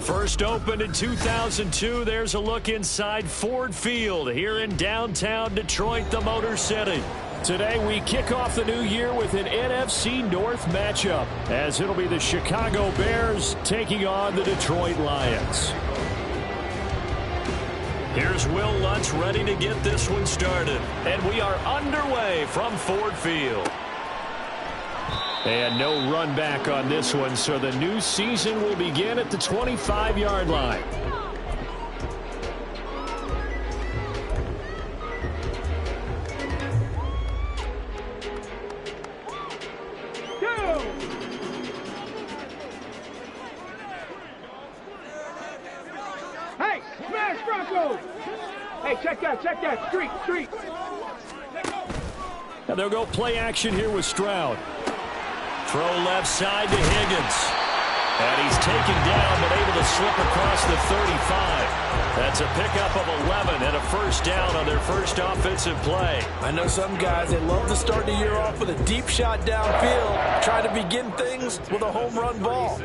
First opened in 2002, there's a look inside Ford Field here in downtown Detroit, the Motor City. Today we kick off the new year with an NFC North matchup, as it'll be the Chicago Bears taking on the Detroit Lions. Here's Will Lutz ready to get this one started. And we are underway from Ford Field. And no run back on this one, so the new season will begin at the 25-yard line. Hey, smash Broncos! Hey, check that, street. And they'll go play action here with Stroud. Throw left side to Higgins. And he's taken down, but able to slip across the 35. That's a pickup of 11 and a first down on their first offensive play. I know some guys, they love to start the year off with a deep shot downfield, trying to begin things with a home run ball.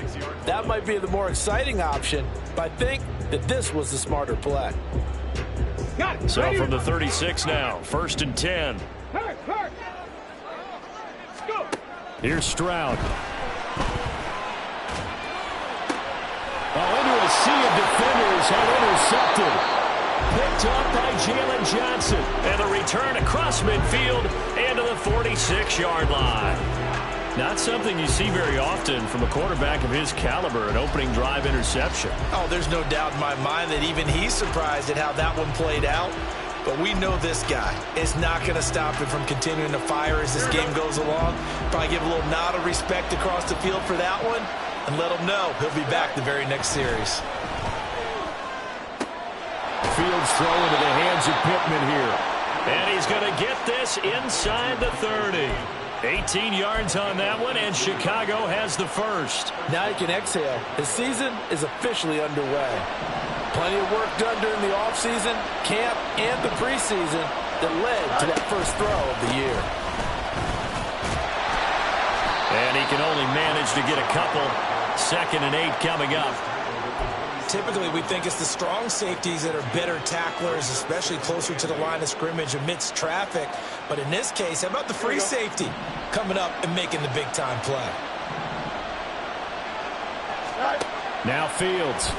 That might be the more exciting option, but I think that this was the smarter play. Got it. So from the 36 now, first and 10. Hurt. Let's go. Here's Stroud. Into a sea of defenders and intercepted. Picked up by Jalen Johnson. And a return across midfield and to the 46-yard line. Not something you see very often from a quarterback of his caliber, an opening drive interception. Oh, there's no doubt in my mind that even he's surprised at how that one played out. But we know this guy is not going to stop him from continuing to fire as this game goes along. Probably give a little nod of respect across the field for that one and let him know he'll be back the very next series. Fields throw into the hands of Pittman here. And he's going to get this inside the 30. 18 yards on that one, and Chicago has the first. Now you can exhale. The season is officially underway. Plenty of work done during the offseason, camp, and the preseason that led to that first throw of the year. And he can only manage to get a couple. 2nd and 8 coming up. Typically, we think it's the strong safeties that are better tacklers, especially closer to the line of scrimmage amidst traffic. But in this case, how about the free safety coming up and making the big-time play? Now Fields.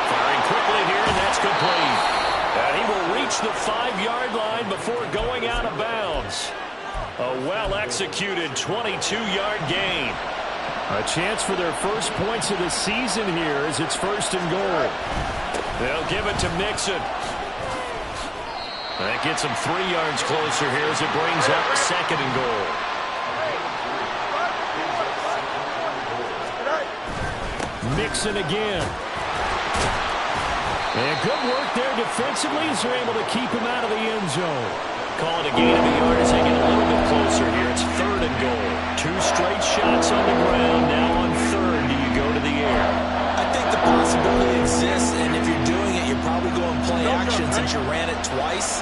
Firing quickly here, and that's complete. And he will reach the 5-yard line before going out of bounds. A well-executed 22-yard gain. A chance for their first points of the season here as it's 1st and goal. They'll give it to Mixon. That gets them 3 yards closer here as it brings up 2nd and goal. Mixon again. And good work there defensively as they're able to keep him out of the end zone. Call it a gain of a yard as they get a little bit closer here. It's 3rd and goal. 2 straight shots on the ground. Now on 3rd, do you go to the air? I think the possibility exists, and if you're doing it, you're probably going play action since you ran it twice.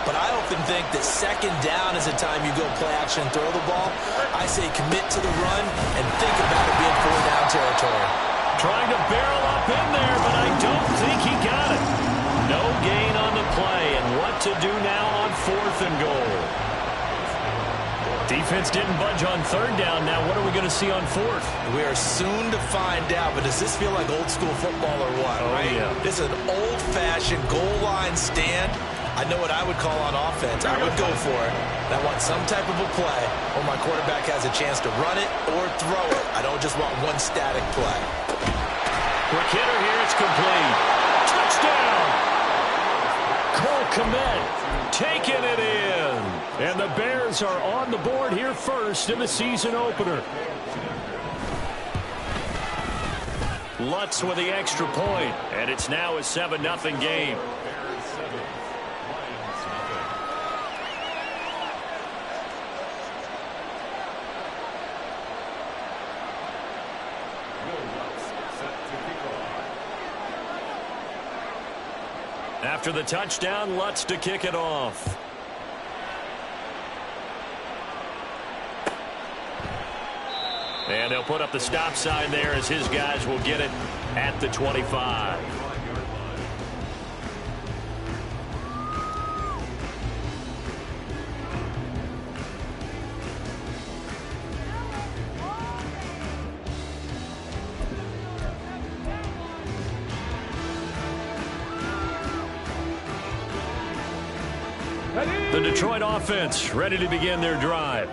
But I often think that 2nd down is the time you go play action and throw the ball. I say commit to the run and think about it being 4th down territory. Trying to barrel up in there, but I don't think he got it. No gain on the play, and what to do now on 4th and goal. Defense didn't budge on 3rd down. Now what are we going to see on 4th? We are soon to find out, but does this feel like old school football or what? Oh, right? Yeah. This is an old-fashioned goal line stand. I know what I would call on offense. I would go for it. And I want some type of a play where my quarterback has a chance to run it or throw it. I don't just want one static play. Quick hitter here. It's complete. Touchdown! Cole Kmet taking it in. And the Bears are on the board here first in the season opener. Lutz with the extra point, and it's now a 7-0 game. After the touchdown, Lutz to kick it off. And they'll put up the stop sign there as his guys will get it at the 25. The Detroit offense ready to begin their drive.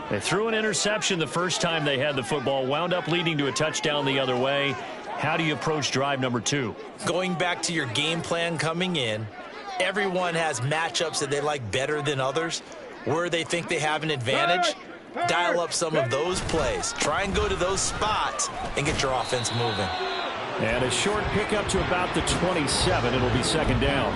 They threw an interception the first time they had the football, wound up leading to a touchdown the other way. How do you approach drive number 2? Going back to your game plan coming in, everyone has matchups that they like better than others. Where they think they have an advantage, dial up some of those plays. Try and go to those spots and get your offense moving. And a short pickup to about the 27. It'll be second down.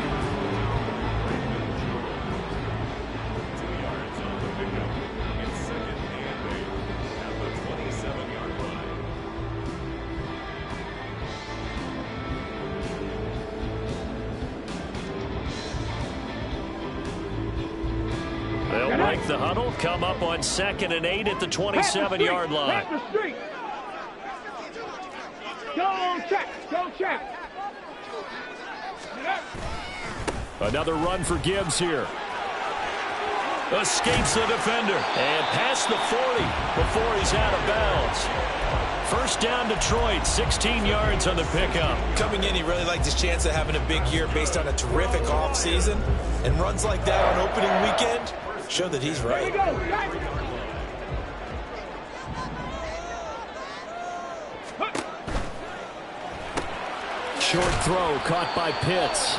The huddle come up on 2nd and 8 at the 27-yard line. Go check. Go check. Another run for Gibbs here. Escapes the defender and past the 40 before he's out of bounds. First down Detroit, 16 yards on the pickup. Coming in, he really liked his chance of having a big year based on a terrific offseason. And runs like that on opening weekend show that he's right. Short throw caught by Pitts.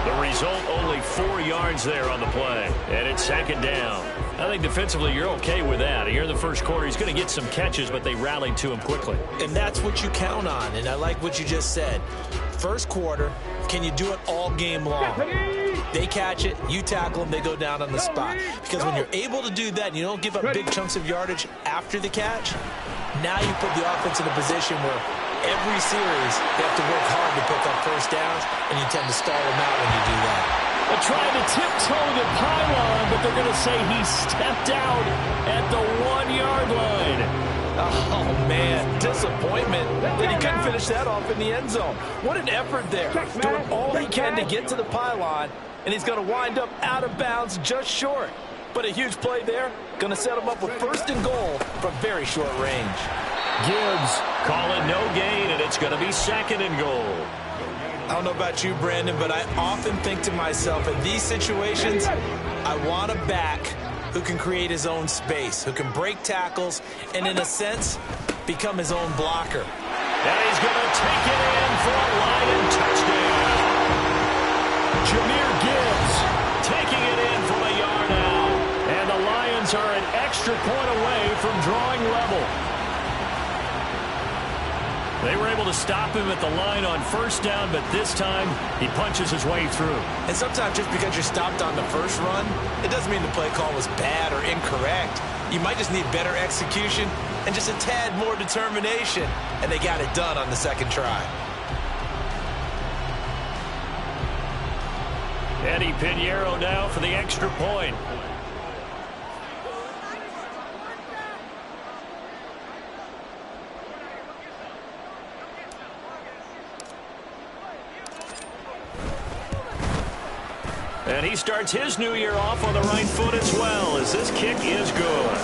The result, only 4 yards there on the play. And it's second down. I think defensively you're okay with that. Here in the first quarter, he's going to get some catches, but they rallied to him quickly. And that's what you count on, and I like what you just said. First quarter, can you do it all game long? They catch it, you tackle them, they go down on the spot. Because when you're able to do that and you don't give up big chunks of yardage after the catch, now you put the offense in a position where every series they have to work hard to pick up first downs, and you tend to stall them out when you do that. They're trying to tiptoe the pylon, but they're going to say he stepped out at the 1-yard line. Oh, man, disappointment that he couldn't finish that off in the end zone. What an effort there, doing all he can to get to the pylon, and he's going to wind up out of bounds just short. But a huge play there, going to set him up with first and goal from very short range. Gibbs calling no gain, and it's going to be second and goal. I don't know about you, Brandon, but I often think to myself, in these situations, I want a back who can create his own space, who can break tackles, and in a sense, become his own blocker. And he's going to take it in for a Lion touchdown. Jahmyr Gibbs taking it in from a yard out. And the Lions are an extra point away from drawing level. They were able to stop him at the line on first down, but this time he punches his way through. And sometimes just because you're stopped on the first run, it doesn't mean the play call was bad or incorrect. You might just need better execution and just a tad more determination, and they got it done on the second try. Eddie Pinheiro now for the extra point. And he starts his new year off on the right foot as well, as this kick is good.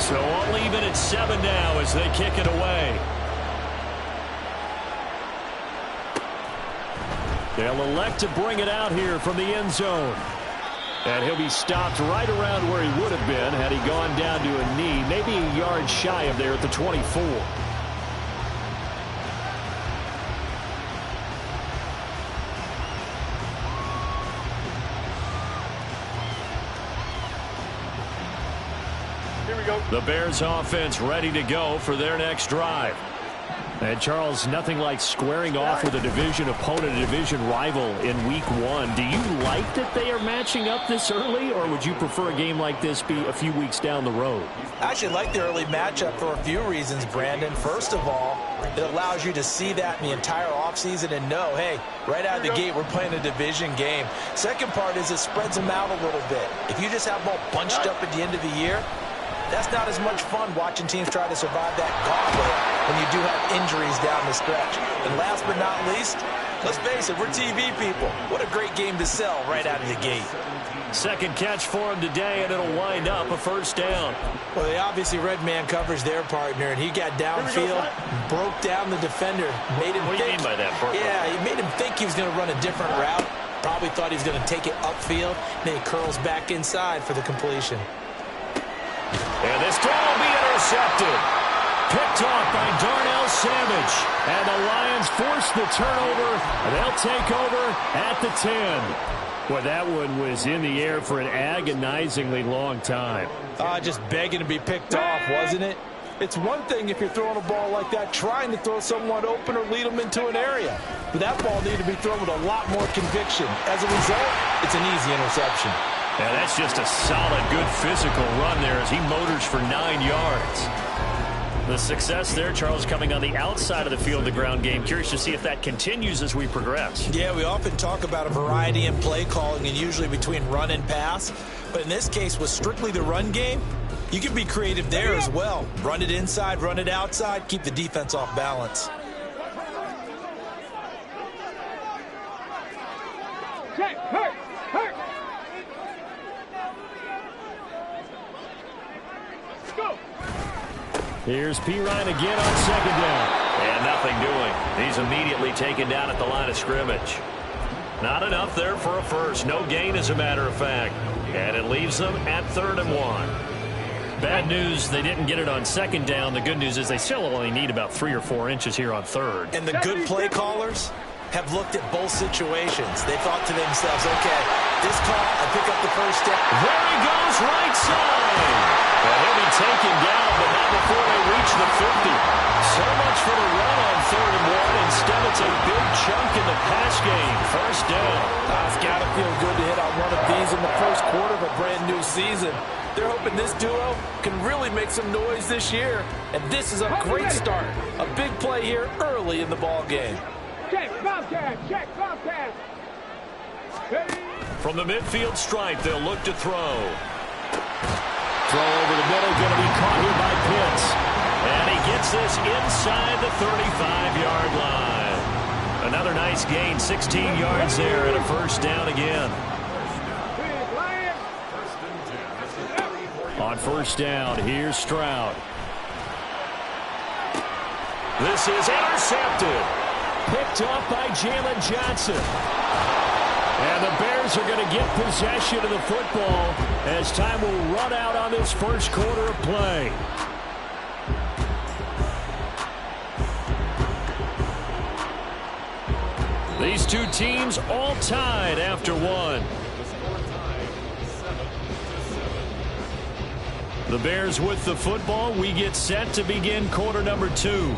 So all even at 7 now as they kick it away. They'll elect to bring it out here from the end zone. And he'll be stopped right around where he would have been had he gone down to a knee, maybe a yard shy of there at the 24. The Bears offense ready to go for their next drive. And Charles, nothing like squaring off with a division opponent, a division rival in week 1. Do you like that they are matching up this early, or would you prefer a game like this be a few weeks down the road? I actually like the early matchup for a few reasons, Brandon. First of all, it allows you to see that in the entire offseason and know, hey, right out of the gate, we're playing a division game. Second part is it spreads them out a little bit. If you just have them all bunched up at the end of the year, that's not as much fun watching teams try to survive that gauntlet when you do have injuries down the stretch. And last but not least, let's face it, we're TV people. What a great game to sell right out of the gate. Second catch for him today, and it'll wind up a first down. Well, they obviously red man coverage their partner, and he got downfield, broke down the defender, made him think. What do you mean by that, Burke? Yeah, he made him think he was going to run a different route. Probably thought he was going to take it upfield, and then he curls back inside for the completion. And this throw will be intercepted. Picked off by Darnell Savage. And the Lions force the turnover. And they'll take over at the 10. Well, that one was in the air for an agonizingly long time. Just begging to be picked off, wasn't it? It's one thing if you're throwing a ball like that, trying to throw someone open or lead them into an area. But that ball needed to be thrown with a lot more conviction. As a result, it's an easy interception. Yeah, that's just a solid, good physical run there as he motors for 9 yards. The success there, Charles, coming on the outside of the field, the ground game. Curious to see if that continues as we progress. Yeah, we often talk about a variety in play calling and usually between run and pass. But in this case, with strictly the run game, you can be creative there as well. Run it inside, run it outside, keep the defense off balance. Check, hurt. Go. Here's P. Ryan again on second down. And nothing doing. He's immediately taken down at the line of scrimmage. Not enough there for a first. No gain, as a matter of fact. And it leaves them at 3rd and 1. Bad news, they didn't get it on second down. The good news is they still only need about 3 or 4 inches here on 3rd. And the good play callers have looked at both situations. They thought to themselves, okay, this call, I pick up the first step. There he goes, right side. Well, he'll be taken down, but not before they reach the 50. So much for the run on 3rd and 1. Instead, it's a big chunk in the pass game. First down. It's got to feel good to hit on one of these in the first quarter of a brand new season. They're hoping this duo can really make some noise this year. And this is a great start. A big play here early in the ball game. Check, Bobcat. Check, Bobcat. From the midfield stripe, they'll look to throw. Throw over the middle, going to be caught here by Pitts. And he gets this inside the 35-yard line. Another nice gain, 16 yards there, and a first down again. On first down, here's Stroud. This is intercepted. Picked off by Jalen Johnson. And the Bears are going to get possession of the football as time will run out on this first quarter of play. These two teams all tied after one. The Bears with the football. We get set to begin quarter number 2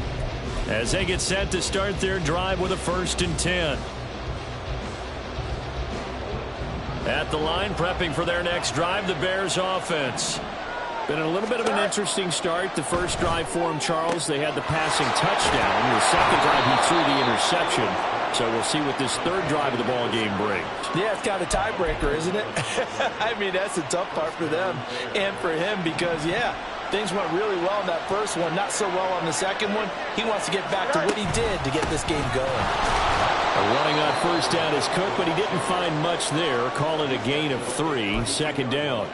as they get set to start their drive with a 1st and 10. At the line, prepping for their next drive, the Bears offense. Been a little bit of an interesting start. The first drive for him, Charles, they had the passing touchdown. The second drive, he threw the interception. So we'll see what this third drive of the ball game brings. Yeah, it's kind of a tiebreaker, isn't it? I mean, that's the tough part for them and for him because, yeah, things went really well in that first one, not so well on the second one. He wants to get back to what he did to get this game going. Running on first down is Cook, but he didn't find much there. Call it a gain of 3, second down.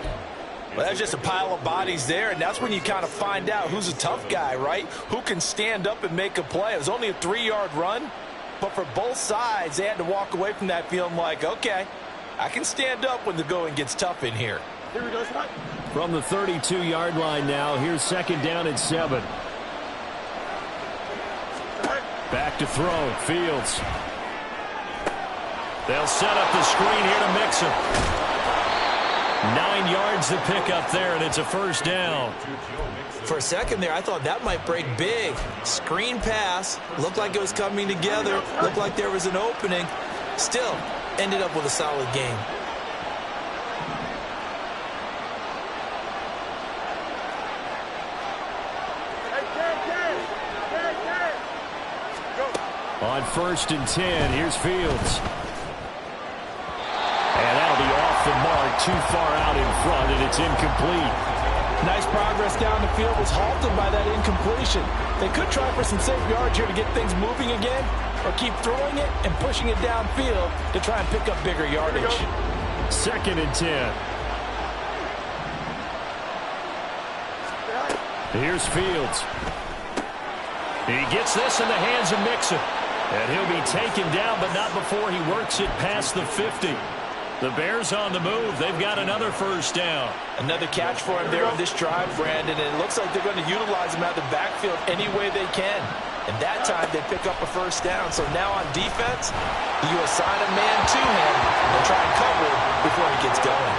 Well, that's just a pile of bodies there, and that's when you kind of find out who's a tough guy, right? Who can stand up and make a play. It was only a 3-yard run, but for both sides, they had to walk away from that feeling like, okay, I can stand up when the going gets tough in here. Here we go, Scott. From the 32-yard line now, here's second down and 7. Back to throw, Fields. They'll set up the screen here to Mixon. 9 yards to pick up there, and it's a first down. For a second there, I thought that might break big. Screen pass. Looked like it was coming together. Looked like there was an opening. Still, ended up with a solid game. On 1st and 10, here's Fields. And that'll be off the mark, too far out in front, and it's incomplete. Nice progress down the field, was halted by that incompletion. They could try for some safe yards here to get things moving again, or keep throwing it and pushing it downfield to try and pick up bigger yardage. 2nd and 10. Here's Fields. He gets this in the hands of Mixon. And he'll be taken down, but not before he works it past the 50. The Bears on the move. They've got another first down. Another catch for him there on this drive, Brandon, and it looks like they're going to utilize him out of the backfield any way they can. And that time they pick up a first down. So now on defense, you assign a man to him and try and cover it before he gets going.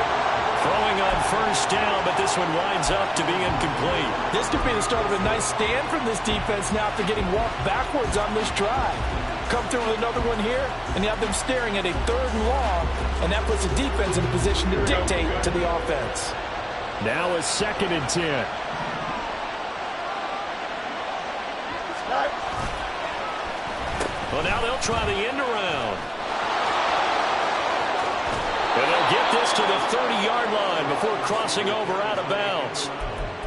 Throwing on first down, but this one winds up to be incomplete. This could be the start of a nice stand from this defense now after getting walked backwards on this drive. Come through with another one here, and you have them staring at a 3rd and long, and that puts the defense in a position to dictate to the offense. Now a 2nd and 10. Well, now they'll try the end around. And they'll get this to the 30-yard line before crossing over out of bounds.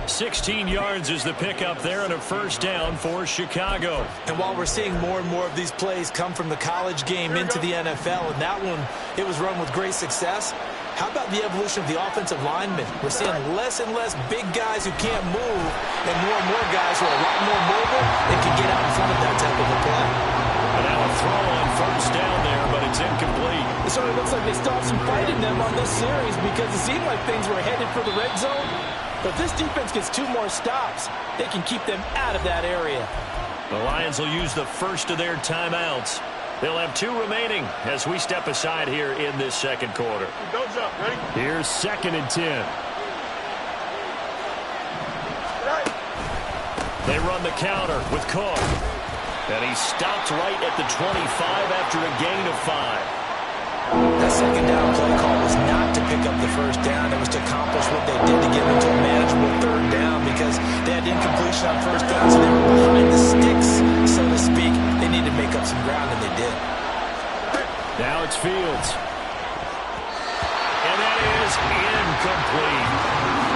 16 yards is the pickup there, and a first down for Chicago. And while we're seeing more and more of these plays come from the college game into the NFL, and that one, it was run with great success, how about the evolution of the offensive linemen? We're seeing less and less big guys who can't move, and more guys who are a lot more mobile and can get out in front of that type of a play. And now a throw on first down there, but it's incomplete. It sort of looks like they still have some fight in them on this series because it seemed like things were headed for the red zone. But if this defense gets 2 more stops, they can keep them out of that area. The Lions will use the first of their timeouts. They'll have 2 remaining as we step aside here in this second quarter. Don't jump. Ready? Here's 2nd and 10. Right. They run the counter with Cook. And he stopped right at the 25 after a gain of 5. That second down play call was not to pick up the first down. It was to accomplish what they did to get into a manageable 3rd down because they had incompletion on first down, so they were behind the sticks, so to speak. They needed to make up some ground, and they did. Now it's Fields. And that is incomplete.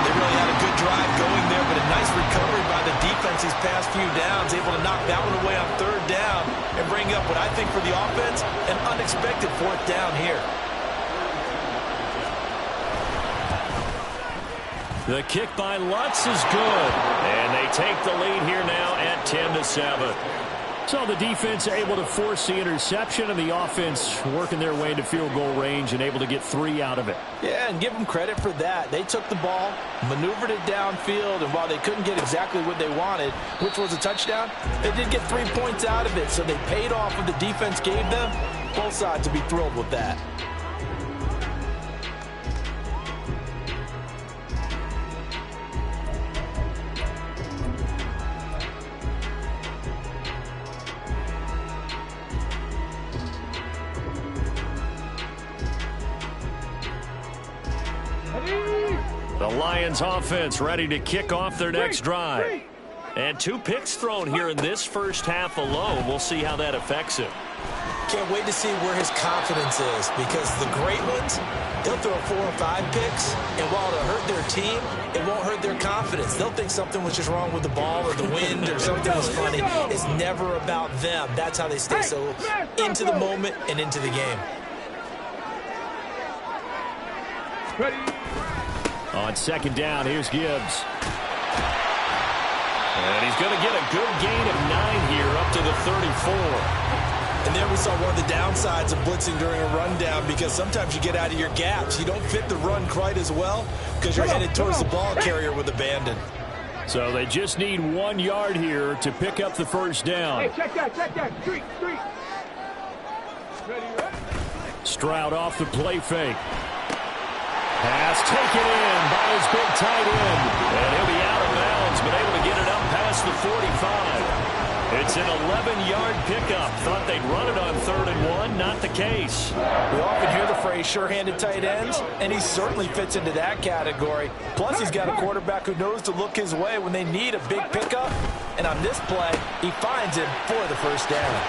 They really had a good drive going there, but a nice recovery by the defense these past few downs, able to knock that one away on 3rd down and bring up what I think for the offense, an unexpected 4th down here. The kick by Lutz is good. And they take the lead here now at 10-7. So the defense able to force the interception, and the offense working their way into field goal range and able to get 3 out of it. Yeah, and give them credit for that. They took the ball, maneuvered it downfield, and while they couldn't get exactly what they wanted, which was a touchdown, they did get 3 points out of it, so they paid off what the defense gave them. Both sides will be thrilled with that. The Lions offense ready to kick off their next drive. And 2 picks thrown here in this first half alone. We'll see how that affects him. Can't wait to see where his confidence is, because the great ones, they'll throw 4 or 5 picks, and while it'll hurt their team, it won't hurt their confidence. They'll think something was just wrong with the ball or the wind or something was funny. It's never about them. That's how they stay so into the moment and into the game. Ready. On 2nd down, here's Gibbs. And he's going to get a good gain of 9 here up to the 34. And there we saw one of the downsides of blitzing during a rundown, because sometimes you get out of your gaps. You don't fit the run quite as well because you're headed towards the ball carrier with abandon. So they just need 1 yard here to pick up the first down. Hey, check that. Street. Ready. Stroud off the play fake. Pass taken in by his big tight end. And he'll be out of bounds, but able to get it up past the 45. It's an 11-yard pickup. Thought they'd run it on 3rd and 1. Not the case. We often hear the phrase sure-handed tight ends, and he certainly fits into that category. Plus, he's got a quarterback who knows to look his way when they need a big pickup. And on this play, he finds him for the first down.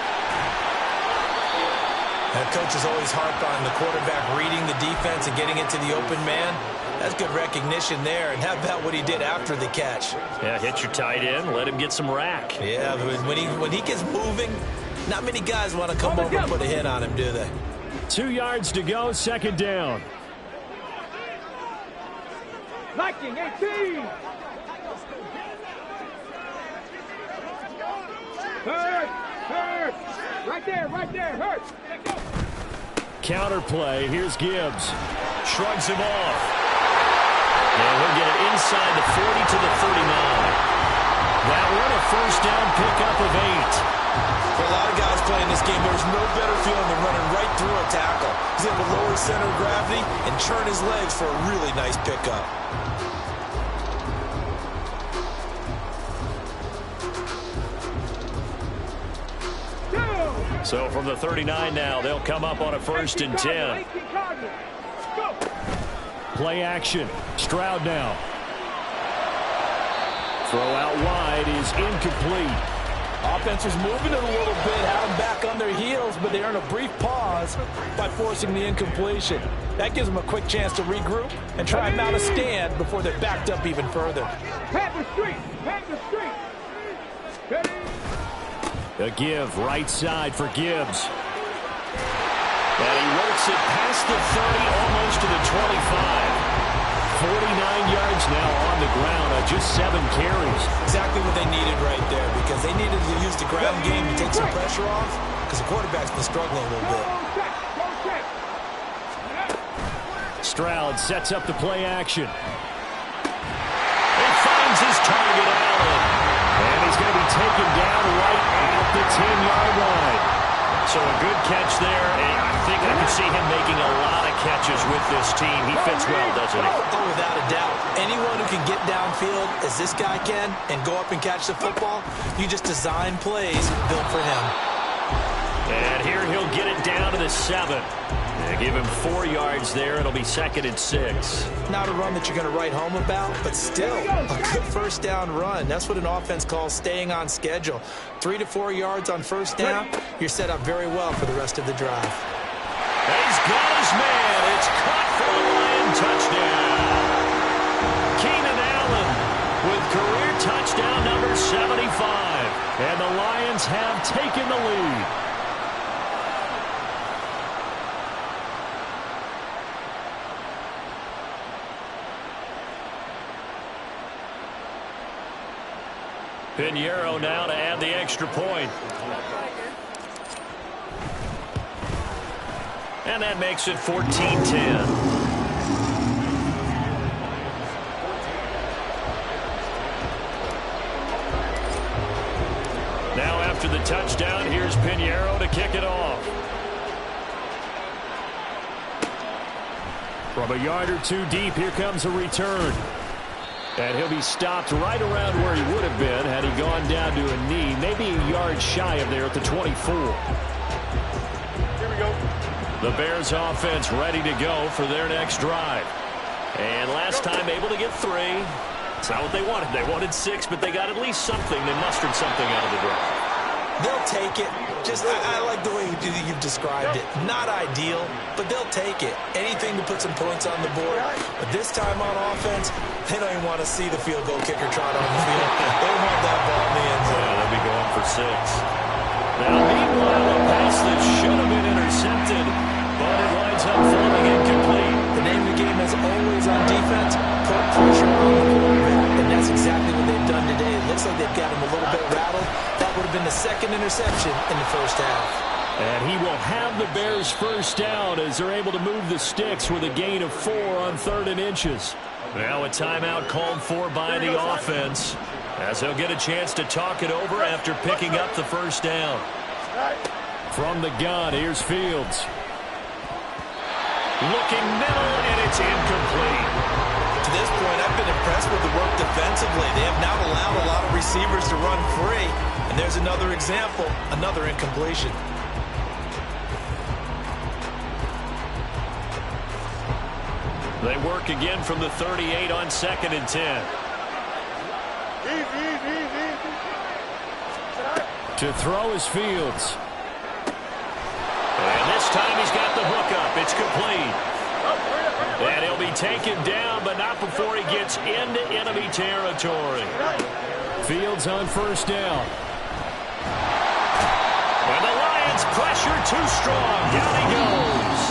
That coach is always harped on the quarterback reading the defense and getting it to the open man. That's good recognition there. And how about what he did after the catch? Yeah, hit your tight end, let him get some rack. Yeah, but when he gets moving, not many guys want to come over and put a hit on him, do they? 2 yards to go, 2nd down. Liking 18. Hurt. Right there, hurt. Counter play, here's Gibbs. Shrugs him off. And he'll get it inside the 40 to the 39. That one a first down pickup of 8. For a lot of guys playing this game, there's no better feeling than running right through a tackle. He's able to lower his center of gravity and churn his legs for a really nice pickup. So from the 39 now, they'll come up on a 1st and 10. Play action. Stroud now. Throw out wide is incomplete. Offense was moving it a little bit, had them back on their heels, but they earn a brief pause by forcing the incompletion. That gives them a quick chance to regroup and try and mount a stand before they're backed up even further. Pat the street. Ready? A give right side for Gibbs. And he works it past the 30, almost to the 25. 49 yards now on the ground on just 7 carries. Exactly what they needed right there, because they needed to use the ground game to take some pressure off, because the quarterback's been struggling a little bit. Stroud sets up the play action. He finds his target, Allen. And he's going to be taken down right at the 10-yard line. So a good catch there, and I think I can see him making a lot of catches with this team. He fits well, doesn't he? Oh, without a doubt. Anyone who can get downfield, as this guy can, and go up and catch the football, you just design plays built for him. And here he'll get it down to the 7. Give him 4 yards there. It'll be 2nd and 6. Not a run that you're going to write home about, but still a good first down run. That's what an offense calls staying on schedule. 3 to 4 yards on first down, you're set up very well for the rest of the drive. He's got his man. It's caught for the Lion touchdown. Keenan Allen with career touchdown number 75. And the Lions have taken the lead. Pinheiro now to add the extra point. And that makes it 14-10. Now after the touchdown, here's Pinheiro to kick it off. From a yard or 2 deep, here comes a return. And he'll be stopped right around where he would have been had he gone down to a knee, maybe a yard shy of there at the 24. Here we go. The Bears offense ready to go for their next drive. And last time able to get 3. It's not what they wanted. They wanted 6, but they got at least something. They mustered something out of the drive. They'll take it. Just, I like the way you've described it. Not ideal, but they'll take it. Anything to put some points on the board. But this time on offense, they don't even want to see the field goal kicker trot on the field. They want that ball in the end zone. Yeah, they'll be going for 6. Now, meanwhile, a pass that should have been intercepted, but it winds up falling incomplete. The name of the game, as always on defense, put pressure on the quarterback. And that's exactly what they've done today. It looks like they've got him a little bit rattled. That would have been the 2nd interception in the first half. And he will have the Bears first down as they're able to move the sticks with a gain of 4 on 3rd and inches. Now a timeout called for by the offense as they'll get a chance to talk it over after picking up the first down. From the gun, here's Fields. Looking middle, and it's incomplete. To this point, I've been impressed with the work defensively. They have not allowed a lot of receivers to run free. And there's another example, another incompletion. They work again from the 38 on 2nd and 10. To throw is Fields. And this time he's got the hook up. It's complete. And he'll be taken down, but not before he gets into enemy territory. Fields on 1st down. And the Lions pressure too strong. Down he goes.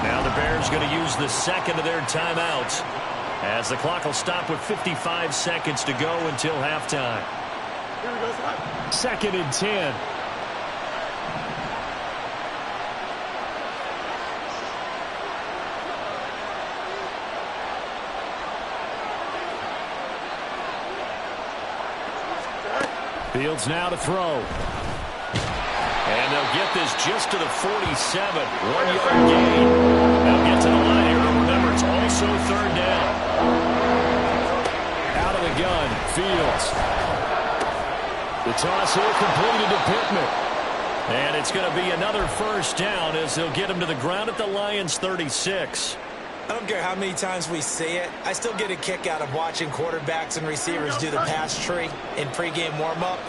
Now the Bears going to use the second of their timeouts, as the clock will stop with 55 seconds to go until halftime. 2nd and 10. Fields now to throw. And they'll get this just to the 47. 1-yard gain. They'll get to the line here. Remember, it's also 3rd down. Out of the gun, Fields. The toss here completed to Pittman. And it's going to be another 1st down as they'll get him to the ground at the Lions' 36. I don't care how many times we see it. I still get a kick out of watching quarterbacks and receivers do the pass tree in pregame warm-up.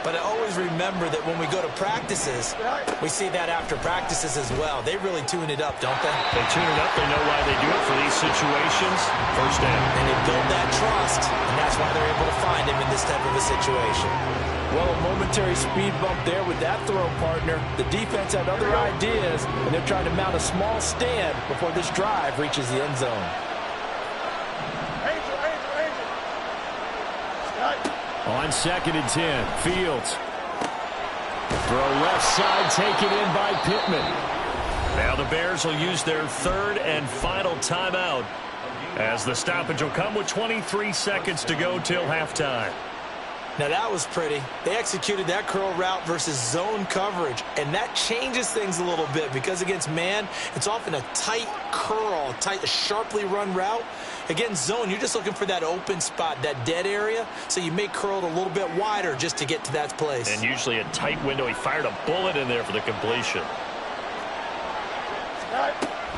But I always remember that when we go to practices, we see that after practices as well. They really tune it up, don't they? They tune it up. They know why they do it for these situations. 1st down. And they build that trust, and that's why they're able to find him in this type of a situation. Well, a momentary speed bump there with that throw, partner. The defense had other ideas, and they're trying to mount a small stand before this drive reaches the end zone. On 2nd and 10, Fields. Throw left side, taken in by Pittman. Now the Bears will use their 3rd and final timeout, as the stoppage will come with 23 seconds to go till halftime. Now that was pretty. They executed that curl route versus zone coverage, and that changes things a little bit because against man, it's often a tight curl, a sharply run route. Against zone, you're just looking for that open spot, that dead area, so you may curl it a little bit wider just to get to that place. And usually a tight window. He fired a bullet in there for the completion.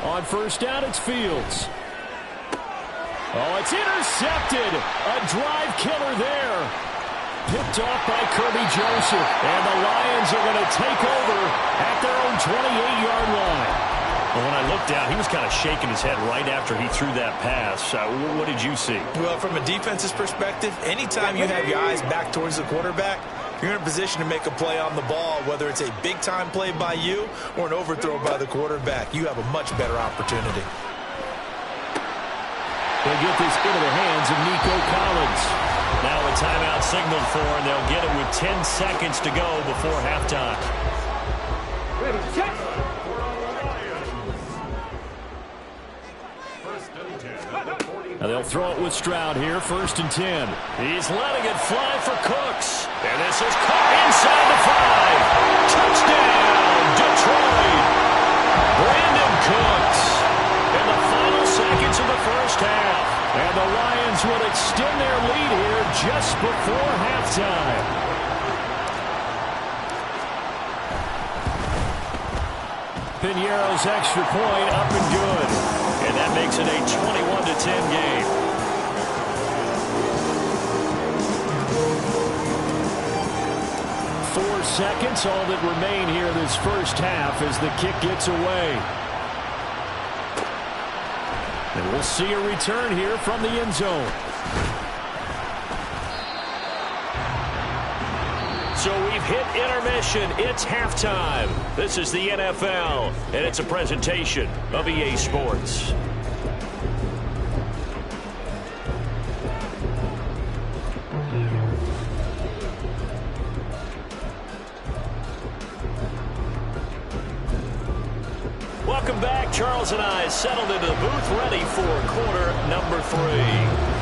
On 1st down, it's Fields. Oh, it's intercepted. A drive killer there. Picked off by Kirby Joseph. And the Lions are going to take over at their own 28-yard line. Well, when I looked down, he was kind of shaking his head right after he threw that pass. What did you see? Well, from a defense's perspective, anytime you have your eyes back towards the quarterback, you're in a position to make a play on the ball, whether it's a big-time play by you or an overthrow by the quarterback. You have a much better opportunity. They'll get this into the hands of Nico Collins. Now a timeout signaled for, and they'll get it with 10 seconds to go before halftime. Ready, check. Now they'll throw it with Stroud here, 1st and 10. He's letting it fly for Cooks. And this is caught inside the 5. Touchdown, Detroit. Brandon Cooks in the final seconds of the 1st half. And the Lions will extend their lead here just before halftime. Piñeiro's extra point up and good. And that makes it a 21-10 game. Four seconds, all that remain here this 1st half as the kick gets away. And we'll see a return here from the end zone. So we've hit intermission. It's halftime. This is the NFL, and it's a presentation of EA Sports. Welcome back. Charles and I settled into the booth, ready for quarter number 3.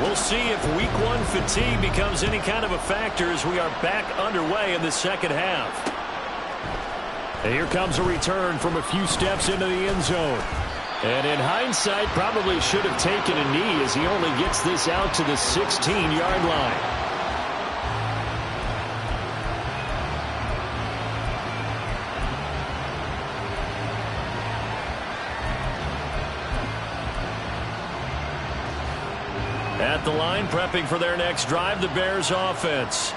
We'll see if week 1 fatigue becomes any kind of a factor as we are back underway in the 2nd half. And here comes a return from a few steps into the end zone. And in hindsight, probably should have taken a knee as he only gets this out to the 16-yard line. At the line, prepping for their next drive, the Bears offense.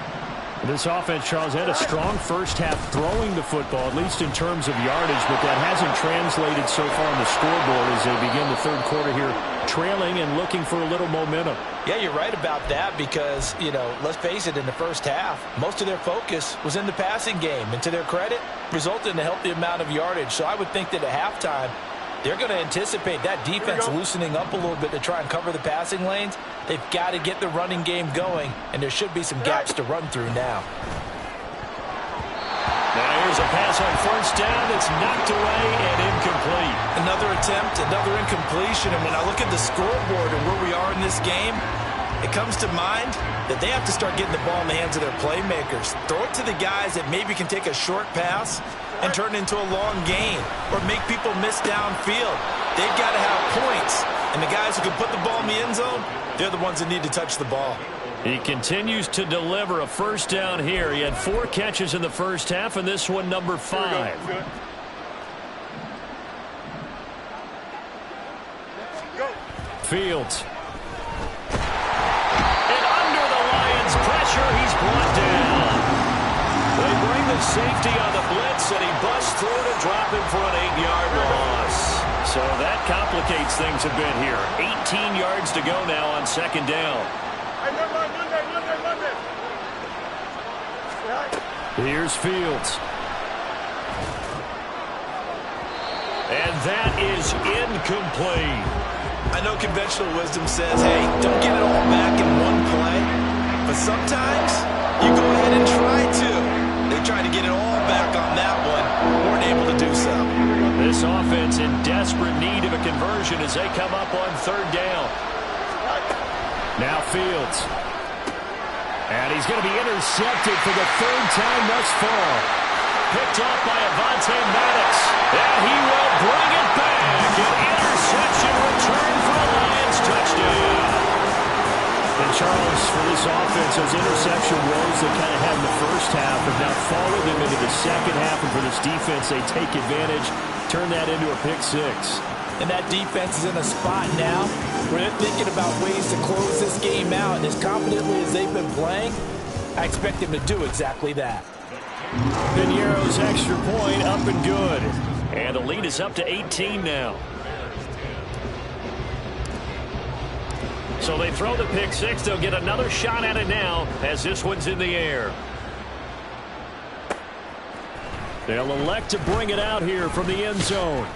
This offense, Charles, had a strong first half throwing the football, at least in terms of yardage, but that hasn't translated so far on the scoreboard as they begin the third quarter here, trailing and looking for a little momentum. Yeah, you're right about that because, let's face it, in the first half, most of their focus was in the passing game. And to their credit, resulted in a healthy amount of yardage. So I would think that at halftime, they're going to anticipate that defense loosening up a little bit to try and cover the passing lanes. They've got to get the running game going, and there should be some gaps to run through now. Now here's a pass on first down that's knocked away and incomplete. Another attempt, another incompletion. And when I look at the scoreboard and where we are in this game, it comes to mind that they have to start getting the ball in the hands of their playmakers. Throw it to the guys that maybe can take a short pass and turn it into a long gain or make people miss downfield. They've got to have points. And the guys who can put the ball in the end zone, they're the ones that need to touch the ball. He continues to deliver a first down here. He had 4 catches in the first half, and this one number 5. Fields. And under the Lions' pressure, he's brought down. They bring the safety on the blitz, and he busts through to drop him for an 8-yard loss. So that complicates things a bit here. 18 yards to go now on second down. Here's Fields. And that is incomplete. I know conventional wisdom says, hey, don't get it all back in one play. But sometimes you go ahead and try to. They tried to get it all back on that one. Weren't able to do so. This offense in desperate need of a conversion as they come up on third down. Now Fields. And he's going to be intercepted for the 3rd time thus far. Picked off by Madden. And he will bring it back. An interception return for a Lions touchdown. And Charles, for this offense, those interception woes they kind of had in the first half have now followed them into the second half. And for this defense, they take advantage, turn that into a pick 6. And that defense is in a spot now where they're thinking about ways to close this game out. And as confidently as they've been playing, I expect them to do exactly that. Piñeiro's extra point up and good. And the lead is up to 18 now. So they throw the pick 6. They'll get another shot at it now as this one's in the air. They'll elect to bring it out here from the end zone.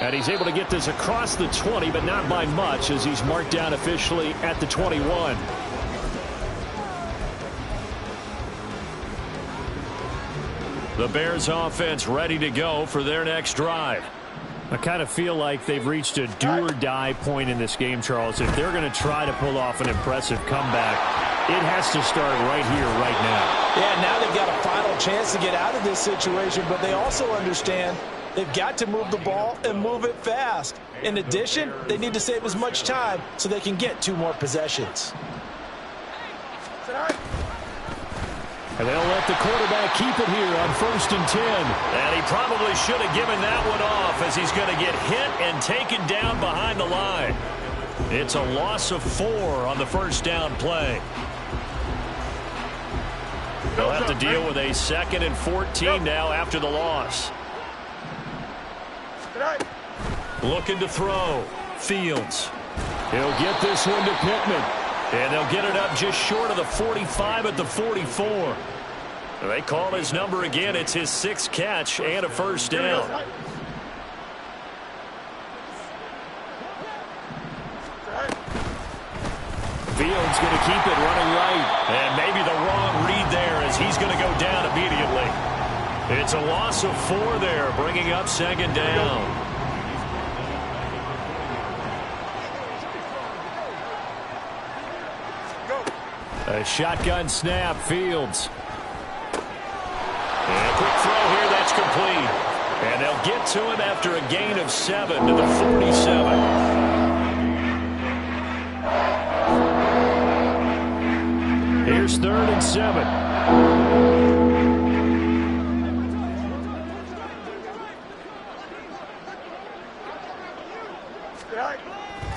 And he's able to get this across the 20, but not by much as he's marked down officially at the 21. The Bears offense ready to go for their next drive. I kind of feel like they've reached a do-or-die point in this game, Charles. If they're going to try to pull off an impressive comeback, it has to start right here, right now. Yeah, now they've got a final chance to get out of this situation, but they also understand they've got to move the ball and move it fast. In addition, they need to save as much time so they can get 2 more possessions. And they'll let the quarterback keep it here on 1st and 10. And he probably should have given that one off as he's going to get hit and taken down behind the line. It's a loss of 4 on the first down play. They'll have to deal with a 2nd and 14 now after the loss. Looking to throw. Fields. He'll get this one to Pittman. And they'll get it up just short of the 45 at the 44. They call his number again. It's his 6th catch and a first down. Fields going to keep it running right. And maybe the wrong read there as he's going to go down immediately. It's a loss of 4 there, bringing up 2nd down. A shotgun snap, Fields. And a quick throw here That's complete. And they'll get to him after a gain of 7 to the 47. Here's 3rd and 7.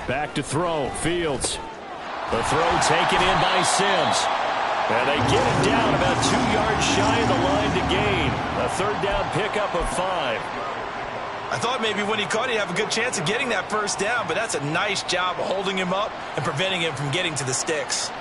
Back to throw. Fields. The throw taken in by Sims. And they get him down about 2 yards shy of the line to gain. A 3rd down pickup of 5. I thought maybe when he caught it, he'd have a good chance of getting that 1st down, but that's a nice job of holding him up and preventing him from getting to the sticks.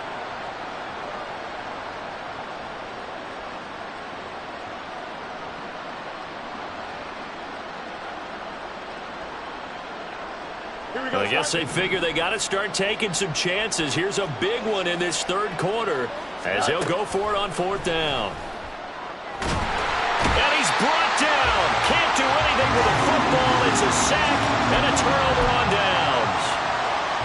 I guess they figure they got to start taking some chances. Here's a big one in this 3rd quarter as they'll go for it on 4th down. And he's brought down. Can't do anything with the football. It's a sack and a turnover on downs.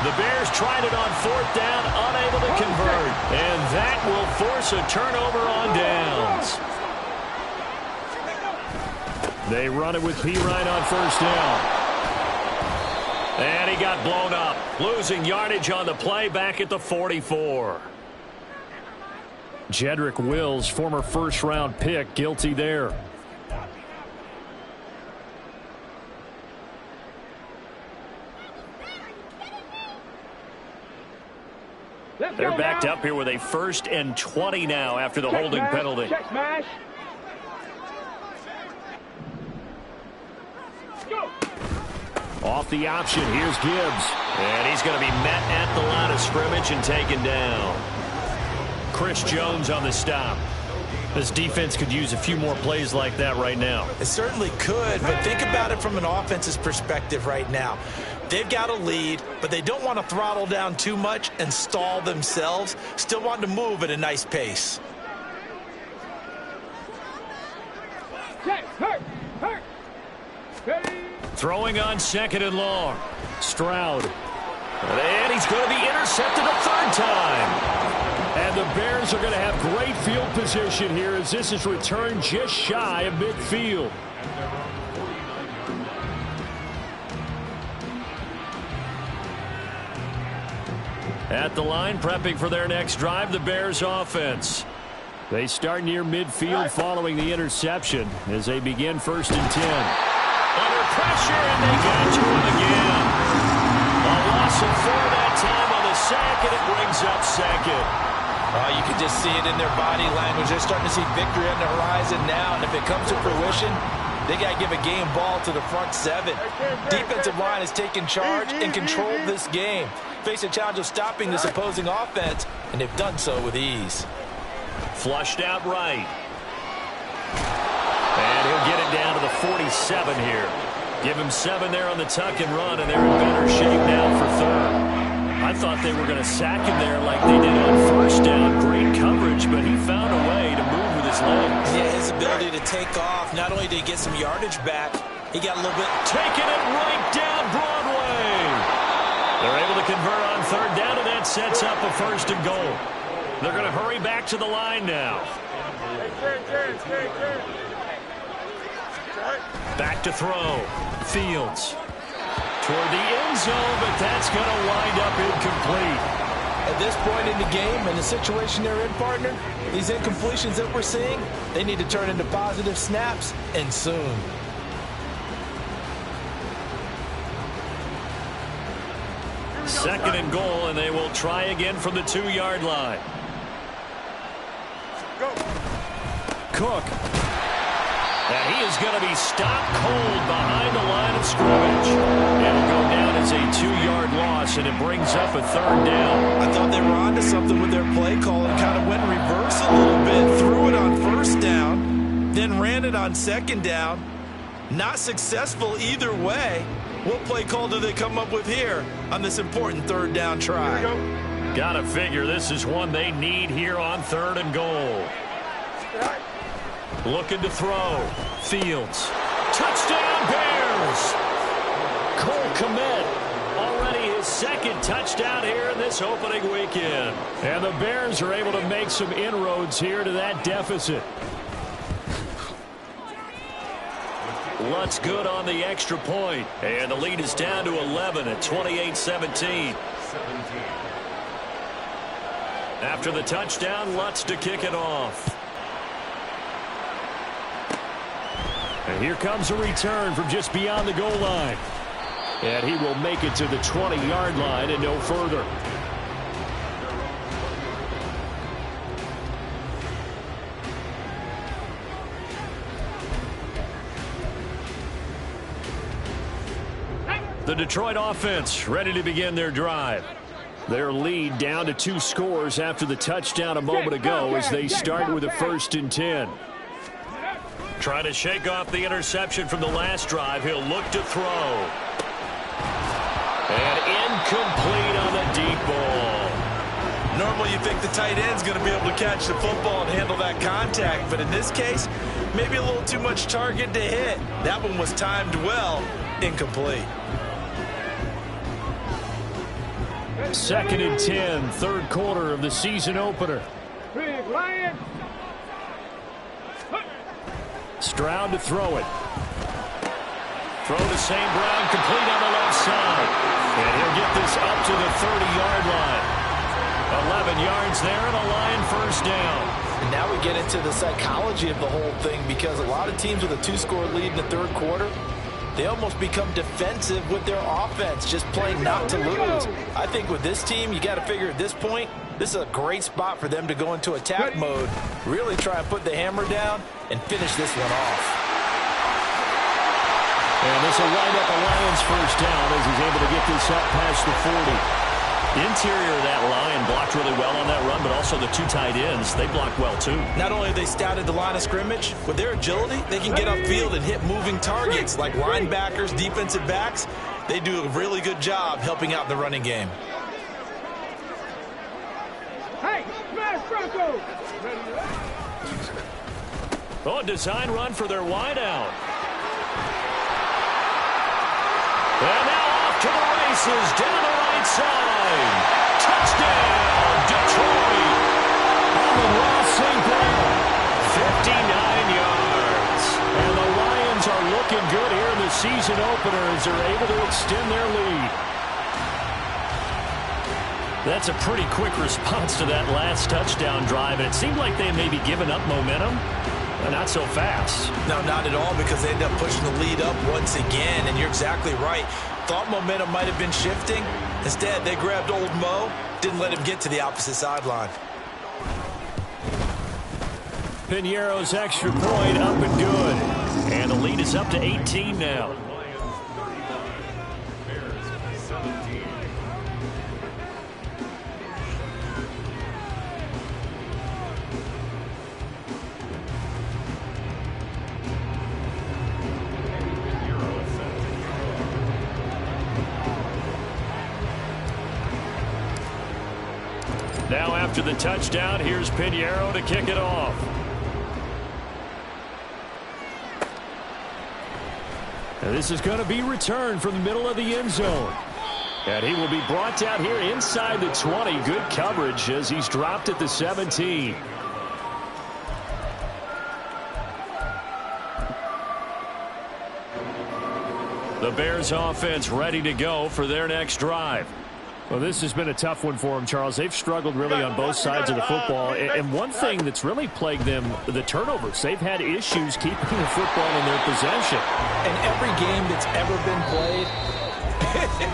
The Bears tried it on 4th down, unable to convert. And that will force a turnover on downs. They run it with Pirine on 1st down. And he got blown up, losing yardage on the play back at the 44. Jedrick Wills, former 1st-round pick, guilty there. They're backed up here with a 1st and 20 now after the holding penalty. Check smash. Off the option, here's Gibbs. And he's going to be met at the line of scrimmage and taken down. Chris Jones on the stop. This defense could use a few more plays like that right now. It certainly could, but think about it from an offense's perspective right now. They've got a lead, but they don't want to throttle down too much and stall themselves. Still want to move at a nice pace. Check. Hurt. Ready. Throwing on 2nd and long. Stroud. And he's going to be intercepted a 3rd time. And the Bears are going to have great field position here as this is returned just shy of midfield. At the line, prepping for their next drive, the Bears offense. They start near midfield following the interception as they begin 1st and 10. Under pressure, and they got to him again. A loss of 4 that time on the sack, and it brings up 2nd. You can just see it in their body language. They're starting to see victory on the horizon now, and if it comes to fruition, they got to give a game ball to the front 7. Defensive line has taken charge and controlled this game. Face a challenge of stopping this opposing offense, and they've done so with ease. Flushed out right. And he'll get it down to the 47 here. Give him 7 there on the tuck and run, and they're in better shape now for 3rd. I thought they were going to sack him there like they did on 1st down. Great coverage, but he found a way to move with his legs. Yeah, his ability to take off, not only did he get some yardage back, he got a little bit... Taking it right down Broadway. They're able to convert on 3rd down, and that sets up a 1st and goal. They're going to hurry back to the line now. Back to throw. Fields. Toward the end zone, but that's going to wind up incomplete. At this point in the game, and the situation they're in, partner, these incompletions that we're seeing, they need to turn into positive snaps, and soon. Second and goal, and they will try again from the 2-yard line. Cook. And he is going to be stopped cold behind the line of scrimmage. It'll go down as a 2-yard loss, and it brings up a 3rd down. I thought they were onto something with their play call and kind of went reverse a little bit. Threw it on 1st down, then ran it on 2nd down. Not successful either way. What play call do they come up with here on this important 3rd down try? Gotta figure this is one they need here on 3rd and goal. Looking to throw. Fields. Touchdown Bears! Cole Kmet already his 2nd touchdown here in this opening weekend. And the Bears are able to make some inroads here to that deficit. Lutz good on the extra point. And the lead is down to 11 at 28-17. After the touchdown, Lutz to kick it off. And here comes a return from just beyond the goal line. And he will make it to the 20-yard line and no further. The Detroit offense ready to begin their drive. Their lead down to 2 scores after the touchdown a moment ago as they start with a 1st and 10. Trying to shake off the interception from the last drive. He'll look to throw. And incomplete on the deep ball. Normally you think the tight end's going to be able to catch the football and handle that contact, but in this case, maybe a little too much target to hit. That one was timed well. Incomplete. 2nd and 10, 3rd quarter of the season opener. Stroud to throw it. Throw to St. Brown, complete on the left side. And he'll get this up to the 30-yard line. 11 yards there and a Lion 1st down. And now we get into the psychology of the whole thing, because a lot of teams with a 2-score lead in the 3rd quarter, they almost become defensive with their offense, just playing not to lose. I think with this team, you got to figure at this point, this is a great spot for them to go into attack mode, really try and put the hammer down and finish this one off. And this will wind up a Lions 1st down as he's able to get this up past the 40. Interior of that line blocked really well on that run, but also the 2 tight ends, they blocked well too. Not only have they scouted the line of scrimmage, with their agility, they can get upfield and hit moving targets like linebackers, defensive backs. They do a really good job helping out the running game. Hey, smash Bronco! Oh, design run for their wideout. And now off to the races, down the right side. Touchdown, Detroit. Amon-Ra St. Brown, 59 yards. And the Lions are looking good here in the season opener as they're able to extend their lead. That's a pretty quick response to that last touchdown drive, and it seemed like they may be giving up momentum. Not so fast. No, not at all, because they end up pushing the lead up once again, and you're exactly right. Thought momentum might have been shifting. Instead, they grabbed old Mo, didn't let him get to the opposite sideline. Piñeiro's extra point up and good. And the lead is up to 18 now. Now after the touchdown, here's Piñeiro to kick it off. And this is going to be returned from the middle of the end zone. And he will be brought down here inside the 20. Good coverage as he's dropped at the 17. The Bears offense ready to go for their next drive. Well, this has been a tough one for them, Charles. They've struggled really on both sides of the football. And one thing that's really plagued them, the turnovers. They've had issues keeping the football in their possession. And every game that's ever been played,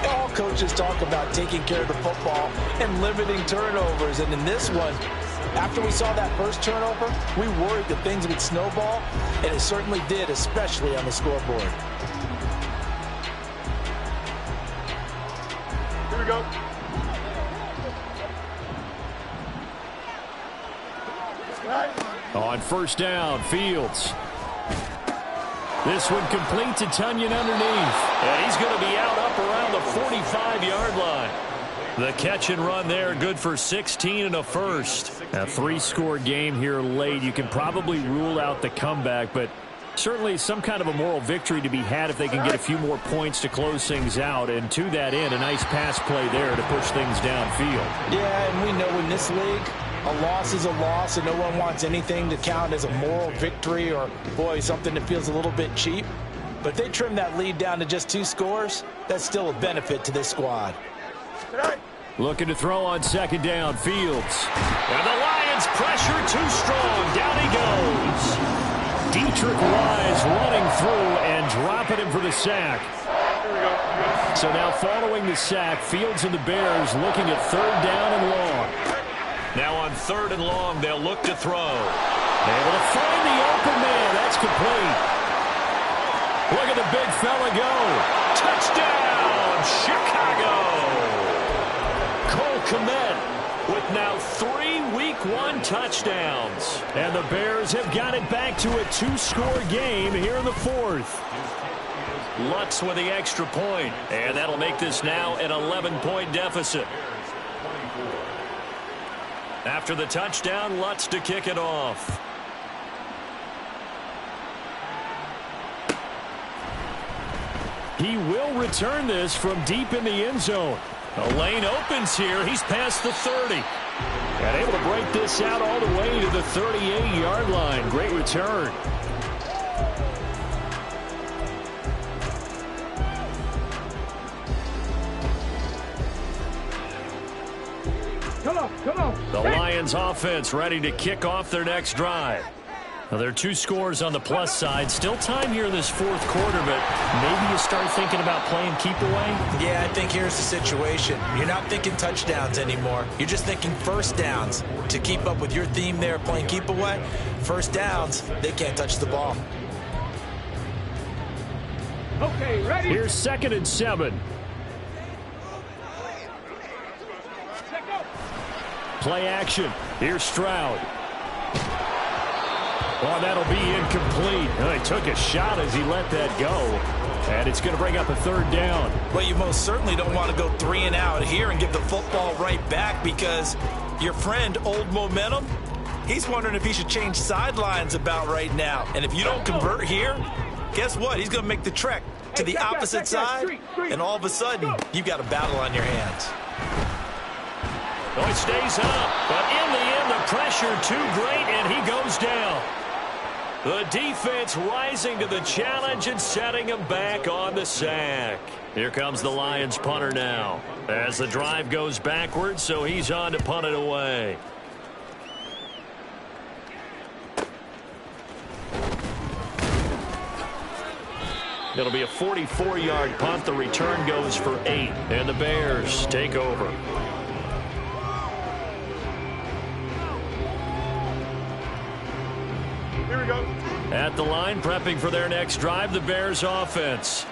all coaches talk about taking care of the football and limiting turnovers. And in this one, after we saw that first turnover, we worried that things would snowball, and it certainly did, especially on the scoreboard. Here we go. On first down, Fields. This one complete to Tunyon underneath. And he's going to be out up around the 45-yard line. The catch and run there, good for 16 and a first. A 3-score game here late. You can probably rule out the comeback, but certainly some kind of a moral victory to be had if they can get a few more points to close things out. And to that end, a nice pass play there to push things downfield. Yeah, and we know in this league, a loss is a loss, and no one wants anything to count as a moral victory or, boy, something that feels a little bit cheap. But if they trim that lead down to just 2 scores, that's still a benefit to this squad. Looking to throw on second down, Fields. And the Lions pressure too strong. Down he goes. Dietrich Wise running through and dropping him for the sack. So now following the sack, Fields and the Bears looking at 3rd down and long. Now on 3rd and long, they'll look to throw. Able to find the open man. That's complete. Look at the big fella go. Touchdown, Chicago. Cole Kmet with now 3 Week 1 touchdowns. And the Bears have got it back to a 2-score game here in the 4th. Lutz with the extra point, and that'll make this now an 11-point deficit. After the touchdown, Lutz to kick it off. He will return this from deep in the end zone. The lane opens here. He's past the 30. And able to break this out all the way to the 38-yard line. Great return. Come on. The Lions offense ready to kick off their next drive. Now, there are 2 scores on the plus side. Still time here in this 4th quarter, but maybe you start thinking about playing keep away? Yeah, I think here's the situation. You're not thinking touchdowns anymore. You're just thinking first downs. To keep up with your theme there, playing keep away, first downs, they can't touch the ball. Okay, ready? Here's 2nd and 7. Play action. Here's Stroud. Oh, that'll be incomplete. He took a shot as he let that go. And it's going to bring up a 3rd down. Well, you most certainly don't want to go 3 and out here and give the football right back, because your friend, Old Momentum, he's wondering if he should change sidelines about right now. And if you don't convert here, guess what? He's going to make the trek to the opposite side, and all of a sudden, you've got a battle on your hands. Oh, it stays up, but in the end, the pressure too great, and he goes down. The defense rising to the challenge and setting him back on the sack. Here comes the Lions punter now, as the drive goes backwards, so he's on to punt it away. It'll be a 44-yard punt. The return goes for 8, and the Bears take over. Here we go. At the line, prepping for their next drive, the Bears offense.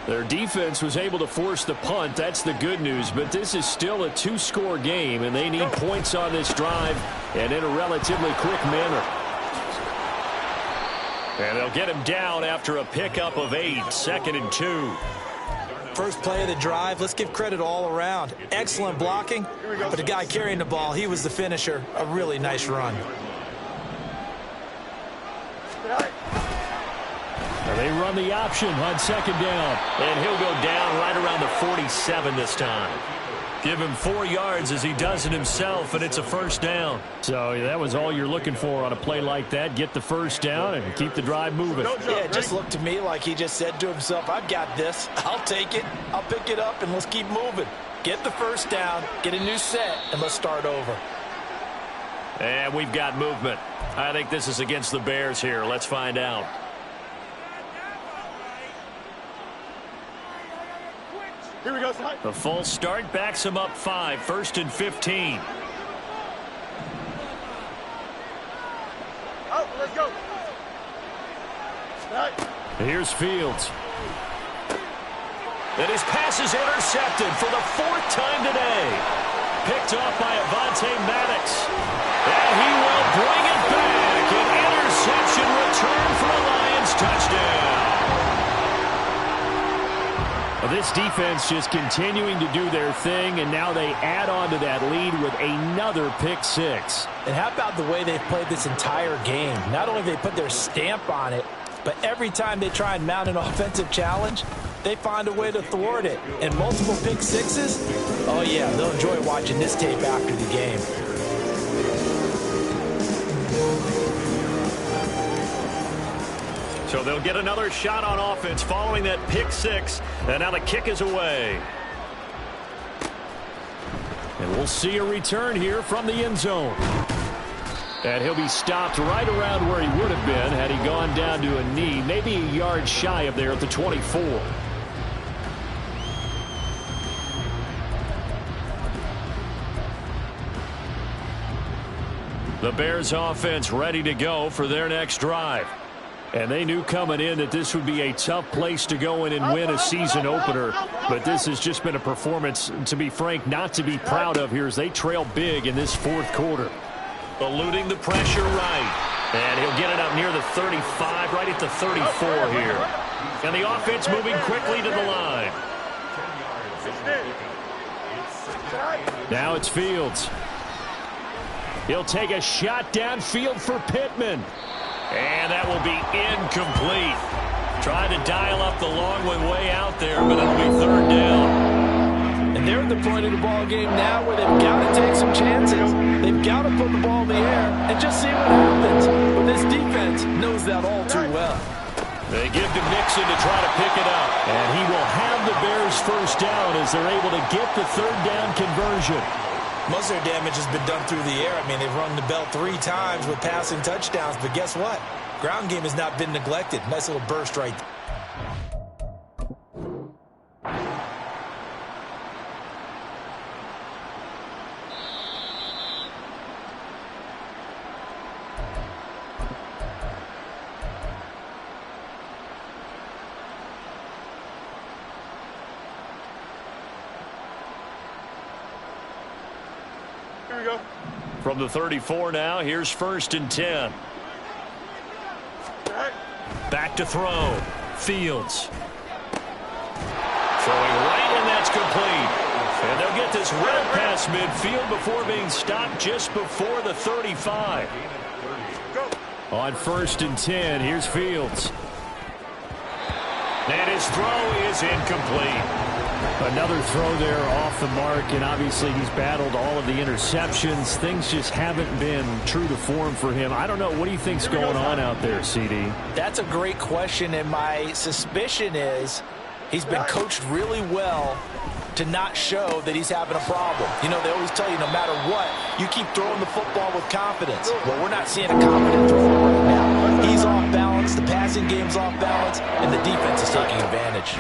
Their defense was able to force the punt. That's the good news, but this is still a 2-score game, and they need points on this drive and in a relatively quick manner. And they'll get him down after a pickup of 8, 2nd and 2. First play of the drive, let's give credit all around. Excellent blocking, but the guy carrying the ball, he was the finisher. A really nice run. They run the option on 2nd down, and he'll go down right around the 47 this time. Give him 4 yards as he does it himself, and it's a 1st down. So that was all you're looking for on a play like that. Get the 1st down and keep the drive moving. Yeah, it just looked to me like he just said to himself, I've got this. I'll take it. I'll pick it up, and let's keep moving. Get the 1st down, get a new set, and let's start over. And we've got movement. I think this is against the Bears here. Let's find out. Here we go, son. The false start backs him up 5, 1st and 15. Oh, let's go. Right. Here's Fields. And his pass is intercepted for the 4th time today. Picked off by Avonte Maddox. And he will bring it back. An interception return for a Lions touchdown. Well, this defense just continuing to do their thing, and now they add on to that lead with another pick 6. And how about the way they've played this entire game? Not only have they put their stamp on it, but every time they try and mount an offensive challenge, they find a way to thwart it. And multiple pick 6s, oh yeah, they'll enjoy watching this tape after the game. So they'll get another shot on offense following that pick six. And now the kick is away. And we'll see a return here from the end zone. And he'll be stopped right around where he would have been had he gone down to a knee, maybe a yard shy of there at the 24. The Bears offense ready to go for their next drive. And they knew coming in that this would be a tough place to go in and win a season opener. But this has just been a performance, to be frank, not to be proud of here as they trail big in this fourth quarter. Eluding the pressure right. And he'll get it up near the 35, right at the 34 here. And the offense moving quickly to the line. Now it's Fields. He'll take a shot downfield for Pittman. And that will be incomplete. Trying to dial up the long one way out there, but it'll be third down. And they're at the point of the ball game now where they've got to take some chances. They've got to put the ball in the air and just see what happens. But this defense knows that all too well. They give to Mixon to try to pick it up. And he will have the Bears first down as they're able to get the third down conversion. Most of their damage has been done through the air. I mean, they've rung the bell 3 times with passing touchdowns. But guess what? Ground game has not been neglected. Nice little burst right there. Here we go. From the 34 now, here's 1st and 10. Back to throw. Fields. Throwing right, and that's complete. And they'll get this right past midfield before being stopped just before the 35. On 1st and 10, here's Fields. And his throw is incomplete. Another throw there off the mark, and obviously he's battled all of the interceptions. Things just haven't been true to form for him. I don't know. What do you think's going on out there, CD? That's a great question, and my suspicion is he's been coached really well to not show that he's having a problem. You know, they always tell you no matter what, you keep throwing the football with confidence. Well, we're not seeing a confident thrower right now. He's off balance, the passing game's off balance, and the defense is taking advantage.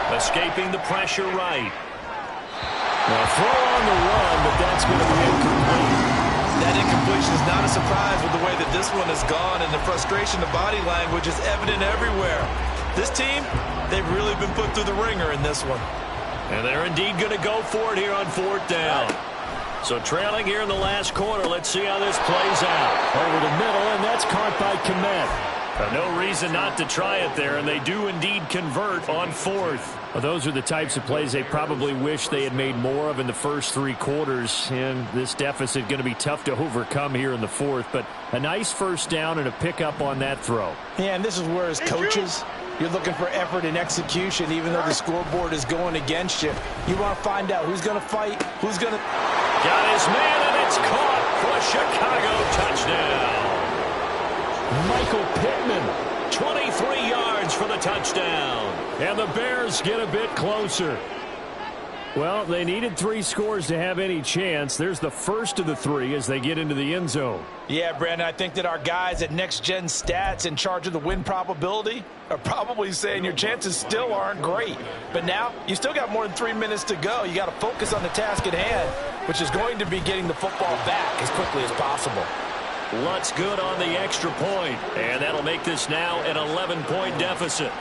Escaping the pressure right. Now throw on the run, but that's going to be incomplete. That incompletion is not a surprise with the way that this one has gone, and the frustration, the body language is evident everywhere. This team, they've really been put through the ringer in this one. And they're indeed going to go for it here on 4th down. So trailing here in the last quarter, let's see how this plays out. Over the middle, and that's caught by Kmet. No reason not to try it there, and they do indeed convert on 4th. Well, those are the types of plays they probably wish they had made more of in the first 3 quarters, and this deficit going to be tough to overcome here in the 4th. But a nice first down and a pickup on that throw. Yeah, and this is where as coaches, you're looking for effort and execution, even though the scoreboard is going against you. You want to find out who's going to fight, who's going to... Got his man, and it's caught for a Chicago touchdown. Michael Pittman, 23 yards for the touchdown. And the Bears get a bit closer. Well, they needed 3 scores to have any chance. There's the first of the 3 as they get into the end zone. Yeah, Brandon, I think that our guys at Next Gen Stats in charge of the win probability are probably saying your chances still aren't great. But now, you still got more than 3 minutes to go. You got to focus on the task at hand, which is going to be getting the football back as quickly as possible. Lutz good on the extra point, and that'll make this now an 11-point deficit.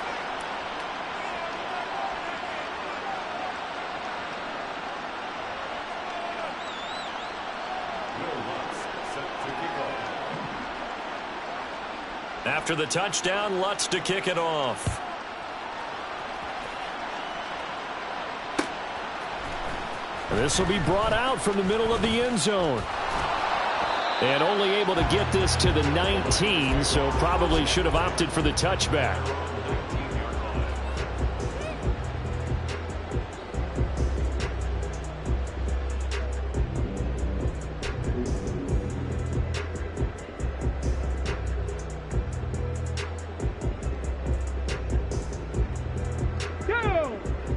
After the touchdown, Lutz to kick it off. This will be brought out from the middle of the end zone. And only able to get this to the 19, so probably should have opted for the touchback.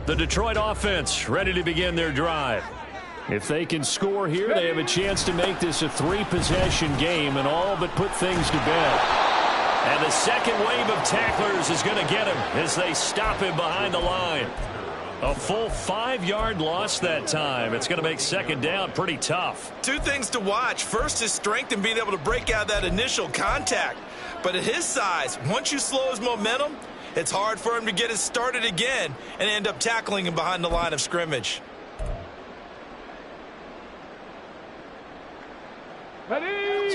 The Detroit offense ready to begin their drive. If they can score here, they have a chance to make this a 3-possession game and all but put things to bed. And the second wave of tacklers is going to get him as they stop him behind the line. A full 5-yard loss that time. It's going to make second down pretty tough. Two things to watch. First, his strength and being able to break out that initial contact. But at his size, once you slow his momentum, it's hard for him to get it started again and end up tackling him behind the line of scrimmage.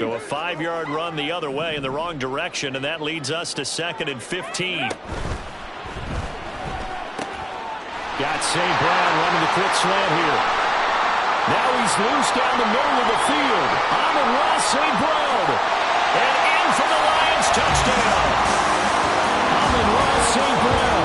So a 5-yard run the other way in the wrong direction, and that leads us to 2nd and 15. Got St. Brown running the quick slant here. Now he's loose down the middle of the field. Amon-Ra St. Brown. And in for the Lions touchdown. Amon-Ra St. Brown.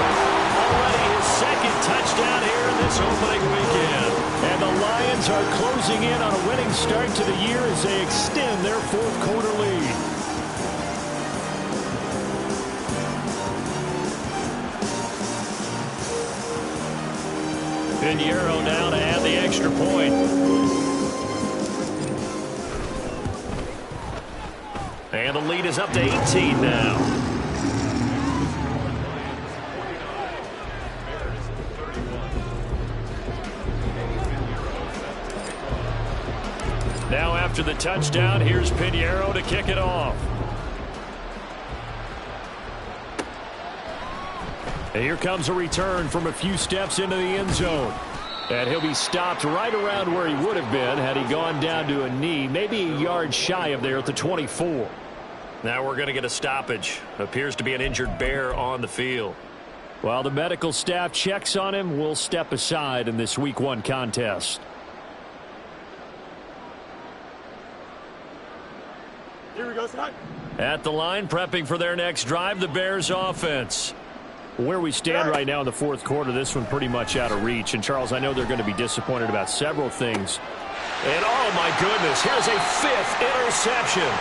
Already his second touchdown here in this opening weekend. And the Lions are closing in on a winning start to the year as they extend their fourth-quarter lead. Pinheiro now to add the extra point. And the lead is up to 18 now. Now after the touchdown, here's Pinheiro to kick it off. And here comes a return from a few steps into the end zone. And he'll be stopped right around where he would have been had he gone down to a knee, maybe a yard shy of there at the 24. Now we're going to get a stoppage. Appears to be an injured bear on the field. While the medical staff checks on him, we'll step aside in this Week 1 contest. Here we go, son. At the line, prepping for their next drive, the Bears offense. Where we stand right now in the fourth quarter, this one pretty much out of reach. And, Charles, I know they're going to be disappointed about several things. And, oh, my goodness, here's a 5th interception.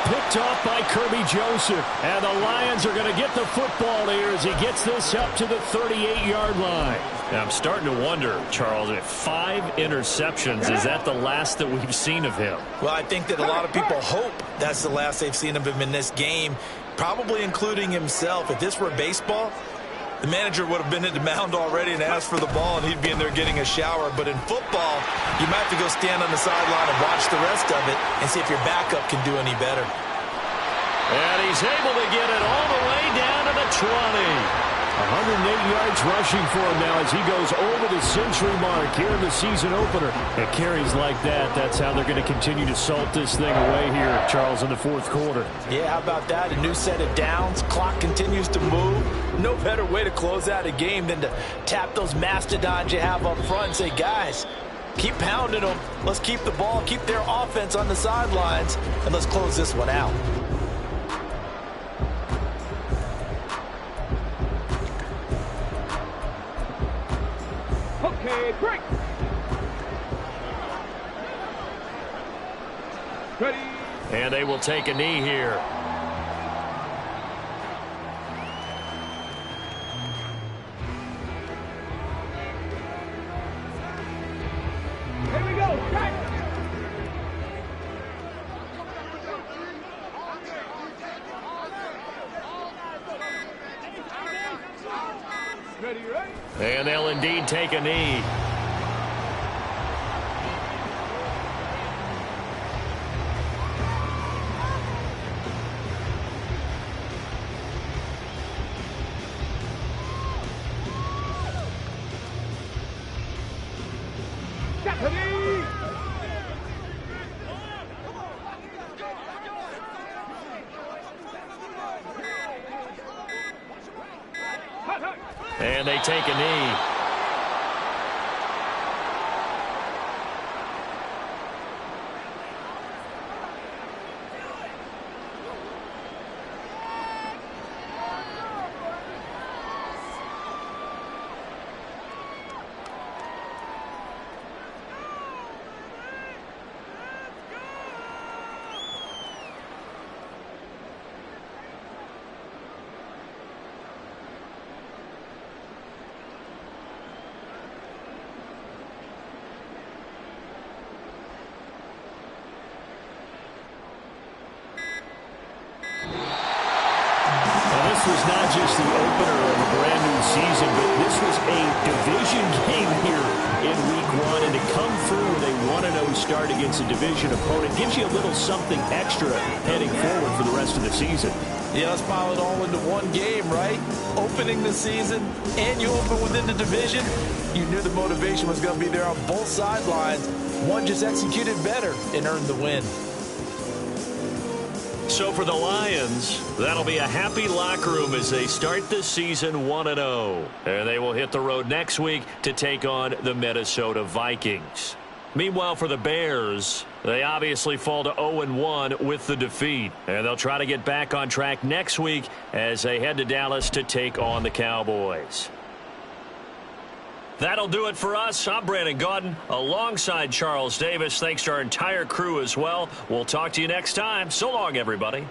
Picked off by Kirby Joseph. And the Lions are going to get the football here as he gets this up to the 38-yard line. Now, I'm starting to wonder, Charles, if 5 interceptions, is that the last that we've seen of him? Well, I think that a lot of people hope that's the last they've seen of him in this game, probably including himself. If this were baseball, the manager would have been at the mound already and asked for the ball, and he'd be in there getting a shower. But in football, you might have to go stand on the sideline and watch the rest of it and see if your backup can do any better. And he's able to get it all the way down to the 20. 108 yards rushing for him now as he goes over the century mark here in the season opener. And carries like that, that's how they're going to continue to salt this thing away here, Charles, in the fourth quarter. Yeah, how about that? A new set of downs. Clock continues to move. No better way to close out a game than to tap those mastodons you have up front and say, guys, keep pounding them. Let's keep the ball, keep their offense on the sidelines, and let's close this one out. Okay, break. Ready. And they will take a knee here. Here we go. Right. Ready, ready. And they'll indeed take a knee. Ready. And they take a knee. this was not just the opener of a brand new season, but this was a division game here in Week 1. And to come through with a 1-0 start against a division opponent gives you a little something extra heading forward for the rest of the season. Yeah, let's pile it all into one game, right? Opening the season, and you open within the division. You knew the motivation was going to be there on both sidelines. One just executed better and earned the win. So for the Lions, that'll be a happy locker room as they start this season 1-0. And they will hit the road next week to take on the Minnesota Vikings. Meanwhile, for the Bears, they obviously fall to 0-1 with the defeat. And they'll try to get back on track next week as they head to Dallas to take on the Cowboys. That'll do it for us. I'm Brandon Gaudin alongside Charles Davis. Thanks to our entire crew as well. We'll talk to you next time. So long, everybody.